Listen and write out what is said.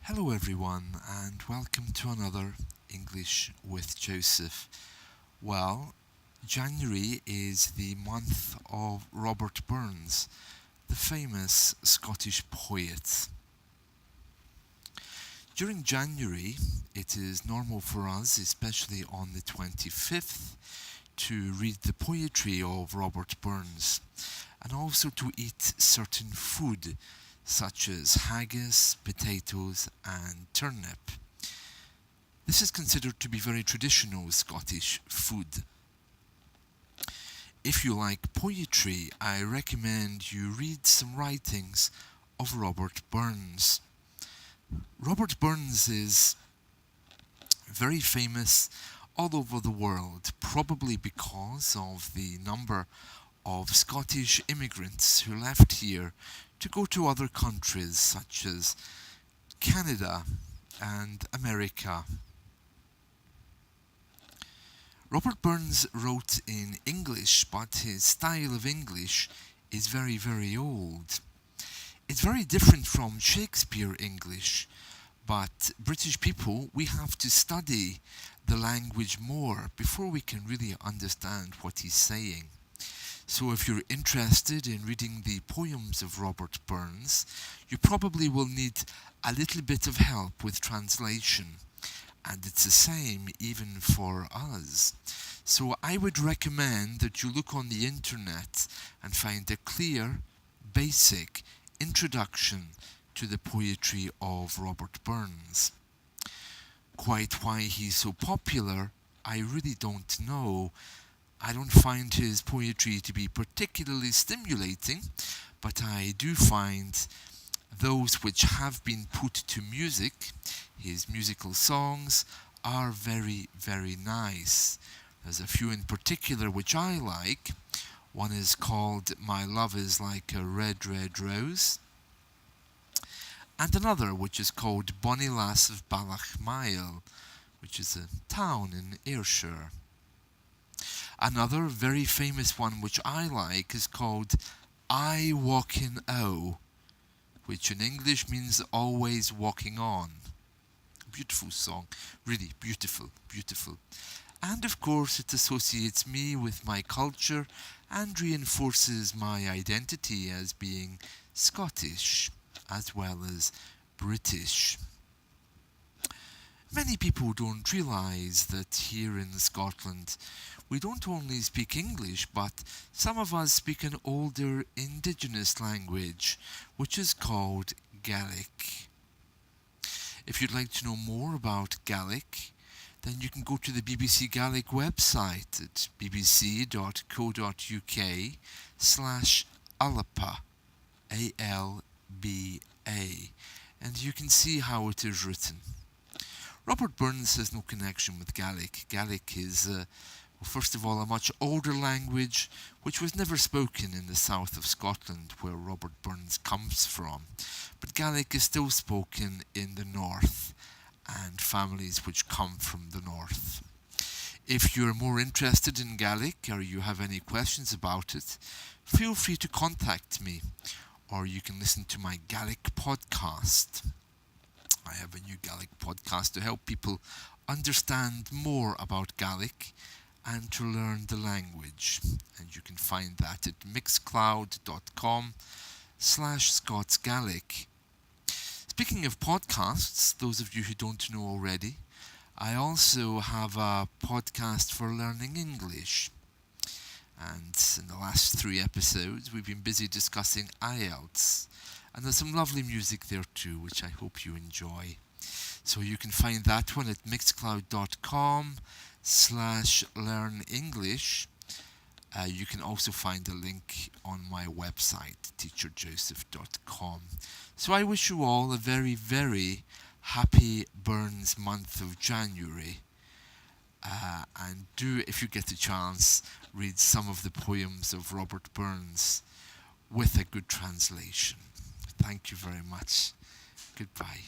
Hello, everyone, and welcome to another English with Joseph. Well, January is the month of Robert Burns, the famous Scottish poet. During January, it is normal for us, especially on the 25th, to read the poetry of Robert Burns and also to eat certain food such as haggis, potatoes, and turnip. This is considered to be very traditional Scottish food. If you like poetry, I recommend you read some writings of Robert Burns. Robert Burns is very famous all over the world, probably because of the number of Scottish immigrants who left here to go to other countries such as Canada and America. Robert Burns wrote in English, but his style of English is very, very old. It's very different from Shakespeare English, but British people, we have to study the language more before we can really understand what he's saying. So if you're interested in reading the poems of Robert Burns, you probably will need a little bit of help with translation. And it's the same even for us. So I would recommend that you look on the internet and find a clear, basic introduction to the poetry of Robert Burns. Quite why he's so popular, I really don't know. I don't find his poetry to be particularly stimulating, but I do find those which have been put to music, his musical songs, are very, very nice. There's a few in particular which I like. One is called My Love is Like a Red, Red Rose, and another which is called Bonnie Lass of Ballochmyle, which is a town in Ayrshire. Another very famous one which I like is called I Walkin' O, which in English means always walking on. Beautiful song, really beautiful, beautiful. And of course it associates me with my culture and reinforces my identity as being Scottish as well as British. Many people don't realise that here in Scotland we don't only speak English, but some of us speak an older indigenous language, which is called Gaelic. If you'd like to know more about Gaelic, then you can go to the BBC Gaelic website at bbc.co.uk/Alba, A-L-B-A, and you can see how it is written. Robert Burns has no connection with Gaelic. Gaelic is, first of all, a much older language which was never spoken in the south of Scotland, where Robert Burns comes from. But Gaelic is still spoken in the north, and families which come from the north. If you're more interested in Gaelic or you have any questions about it, feel free to contact me, or you can listen to my Gaelic podcast. I have a new Gaelic podcast to help people understand more about Gaelic and to learn the language. And you can find that at mixcloud.com/ScotsGaelic. Speaking of podcasts, those of you who don't know already, I also have a podcast for learning English. And in the last 3 episodes, we've been busy discussing IELTS. And there's some lovely music there too, which I hope you enjoy. So you can find that one at mixcloud.com/learnenglish. You can also find a link on my website, teacherjoseph.com. So I wish you all a very, very happy Burns month of January. And do, if you get a chance, read some of the poems of Robert Burns with a good translation. Thank you very much. Goodbye.